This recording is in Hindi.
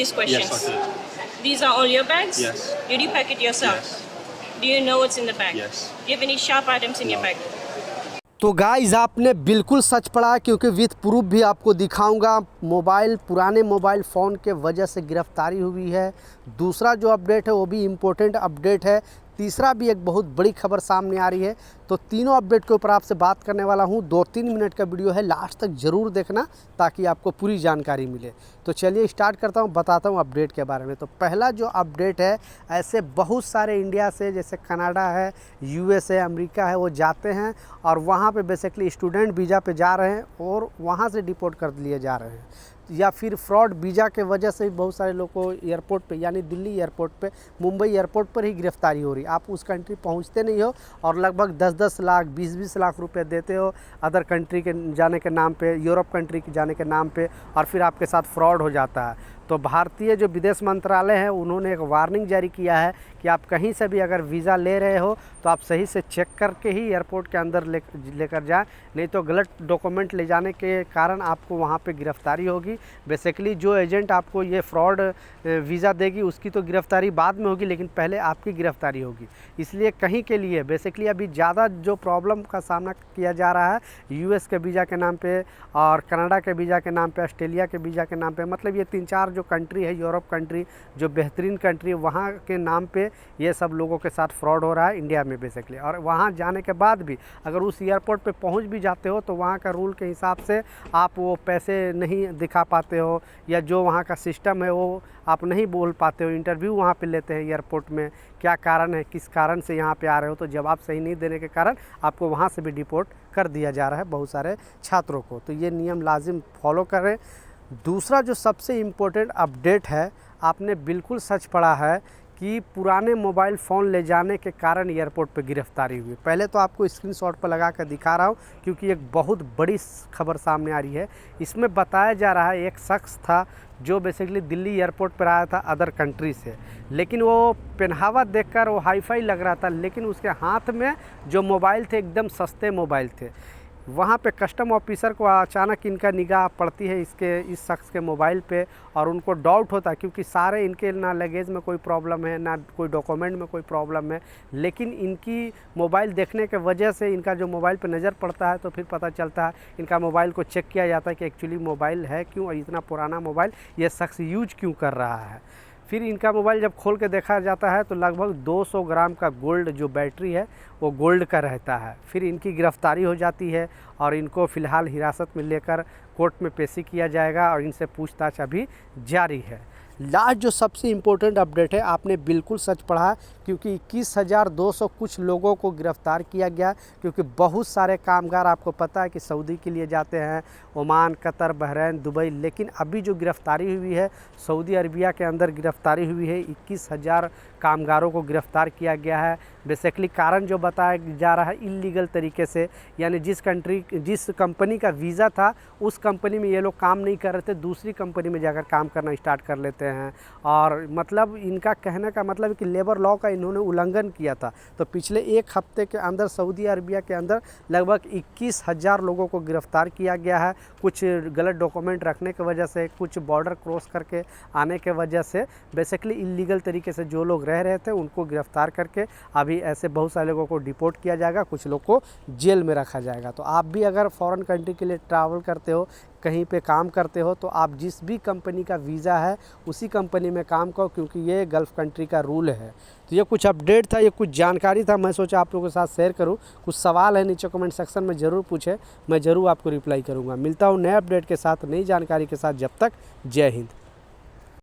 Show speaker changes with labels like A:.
A: these questions.
B: Yes, okay.
A: These are all your bags?
B: Yes.
A: Did you pack it yourself?
B: Yes.
A: Do you know what's in the bag?
B: Yes.
A: Do you have any sharp items in your
B: No.
A: bag?
C: तो गाइस आपने बिल्कुल सच पढ़ा, क्योंकि विथ प्रूफ भी आपको दिखाऊंगा। मोबाइल, पुराने मोबाइल फ़ोन के वजह से गिरफ्तारी हुई है। दूसरा जो अपडेट है वो भी इम्पोर्टेंट अपडेट है। तीसरा भी एक बहुत बड़ी खबर सामने आ रही है। तो तीनों अपडेट के ऊपर आपसे बात करने वाला हूँ। 2-3 मिनट का वीडियो है, लास्ट तक ज़रूर देखना ताकि आपको पूरी जानकारी मिले। तो चलिए स्टार्ट करता हूँ, बताता हूँ अपडेट के बारे में। तो पहला जो अपडेट है, ऐसे बहुत सारे इंडिया से, जैसे कनाडा है, यूएस है, अमेरिका है, वो जाते हैं और वहाँ पे बेसिकली स्टूडेंट वीज़ा पे जा रहे हैं और वहाँ से डिपोर्ट कर लिए जा रहे हैं, या फिर फ्रॉड वीज़ा के वजह से भी बहुत सारे लोग को एयरपोर्ट पे, यानी दिल्ली एयरपोर्ट पे, मुंबई एयरपोर्ट पर ही गिरफ्तारी हो रही। आप उस कंट्री पहुंचते नहीं हो और लगभग 10-10 लाख, 20-20 लाख रुपए देते हो अदर कंट्री के जाने के नाम पे, यूरोप कंट्री के जाने के नाम पे, और फिर आपके साथ फ्रॉड हो जाता है। तो भारतीय जो विदेश मंत्रालय है, उन्होंने एक वार्निंग जारी किया है कि आप कहीं से भी अगर वीज़ा ले रहे हो तो आप सही से चेक करके ही एयरपोर्ट के अंदर लेकर जाएं, नहीं तो गलत डॉक्यूमेंट ले जाने के कारण आपको वहाँ पे गिरफ्तारी होगी। बेसिकली जो एजेंट आपको ये फ्रॉड वीज़ा देगी उसकी तो गिरफ्तारी बाद में होगी, लेकिन पहले आपकी गिरफ्तारी होगी। इसलिए कहीं के लिए बेसिकली अभी ज़्यादा जो प्रॉब्लम का सामना किया जा रहा है, यूएस के वीज़ा के नाम पे और कनाडा के वीज़ा के नाम पे, ऑस्ट्रेलिया के वीज़ा के नाम पे, मतलब ये 3-4 जो कंट्री है, यूरोप कंट्री जो बेहतरीन कंट्री है, वहाँ के नाम पे ये सब लोगों के साथ फ्रॉड हो रहा है इंडिया में बेसिकली। और वहाँ जाने के बाद भी अगर उस एयरपोर्ट पे पहुँच भी जाते हो तो वहाँ का रूल के हिसाब से आप वो पैसे नहीं दिखा पाते हो, या जो वहाँ का सिस्टम है वो आप नहीं बोल पाते हो। इंटरव्यू वहाँ पे लेते हैं एयरपोर्ट में, क्या कारण है, किस कारण से यहाँ पे आ रहे हो, तो जवाब सही नहीं देने के कारण आपको वहाँ से भी डिपोर्ट कर दिया जा रहा है बहुत सारे छात्रों को। तो ये नियम लाजिम फॉलो करें। दूसरा जो सबसे इम्पोर्टेंट अपडेट है, आपने बिल्कुल सच पढ़ा है कि पुराने मोबाइल फ़ोन ले जाने के कारण एयरपोर्ट पे गिरफ्तारी हुई। पहले तो आपको स्क्रीनशॉट पर लगा कर दिखा रहा हूँ, क्योंकि एक बहुत बड़ी खबर सामने आ रही है। इसमें बताया जा रहा है एक शख्स था जो बेसिकली दिल्ली एयरपोर्ट पर आया था अदर कंट्री से, लेकिन वो पहनावा देखकर वो हाईफाई लग रहा था, लेकिन उसके हाथ में जो मोबाइल थे एकदम सस्ते मोबाइल थे। वहाँ पे कस्टम ऑफिसर को अचानक इनका निगाह पड़ती है इस शख्स के मोबाइल पे, और उनको डाउट होता है, क्योंकि सारे इनके ना लगेज में कोई प्रॉब्लम है, ना कोई डॉक्यूमेंट में कोई प्रॉब्लम है, लेकिन इनकी मोबाइल देखने के वजह से इनका जो मोबाइल पे नज़र पड़ता है, तो फिर पता चलता है, इनका मोबाइल को चेक किया जाता है कि एक्चुअली मोबाइल है क्यों, इतना पुराना मोबाइल ये शख्स यूज क्यों कर रहा है। फिर इनका मोबाइल जब खोल के देखा जाता है तो लगभग 200 ग्राम का गोल्ड जो बैटरी है वो गोल्ड का रहता है। फिर इनकी गिरफ्तारी हो जाती है और इनको फ़िलहाल हिरासत में लेकर कोर्ट में पेशी किया जाएगा और इनसे पूछताछ अभी जारी है। लास्ट जो सबसे इम्पोर्टेंट अपडेट है, आपने बिल्कुल सच पढ़ा, क्योंकि 21,200 कुछ लोगों को गिरफ़्तार किया गया, क्योंकि बहुत सारे कामगार आपको पता है कि सऊदी के लिए जाते हैं, ओमान, कतर, बहरीन, दुबई, लेकिन अभी जो गिरफ़्तारी हुई है सऊदी अरबिया के अंदर गिरफ़्तारी हुई है, 21,000 कामगारों को गिरफ़्तार किया गया है। बेसिकली कारण जो बताया जा रहा है इल्लीगल तरीके से, यानी जिस कंपनी का वीज़ा था उस कंपनी में ये लोग काम नहीं कर रहे थे, दूसरी कंपनी में जाकर काम करना स्टार्ट कर लेते हैं। और मतलब इनका कहने का मतलब है कि लेबर लॉ का इन्होंने उल्लंघन किया था। तो पिछले एक हफ्ते के अंदर सऊदी अरबिया के अंदर लगभग 21,000 लोगों को गिरफ़्तार किया गया है, कुछ गलत डॉक्यूमेंट रखने की वजह से, कुछ बॉर्डर क्रॉस करके आने के वजह से, बेसिकली इल्लीगल तरीके से जो लोग रह रहे थे उनको गिरफ़्तार करके अभी ऐसे बहुत सारे लोगों को डिपोर्ट किया जाएगा, कुछ लोग को जेल में रखा जाएगा। तो आप भी अगर फॉरेन कंट्री के लिए ट्रैवल करते हो, कहीं पे काम करते हो, तो आप जिस भी कंपनी का वीज़ा है उसी कंपनी में काम करो, क्योंकि ये गल्फ़ कंट्री का रूल है। तो ये कुछ अपडेट था, ये कुछ जानकारी था, मैं सोचा आप लोगों के साथ शेयर करूं। कुछ सवाल है नीचे कमेंट सेक्शन में ज़रूर पूछें, मैं ज़रूर आपको रिप्लाई करूंगा। मिलता हूं नए अपडेट के साथ, नई जानकारी के साथ। जब तक जय हिंद।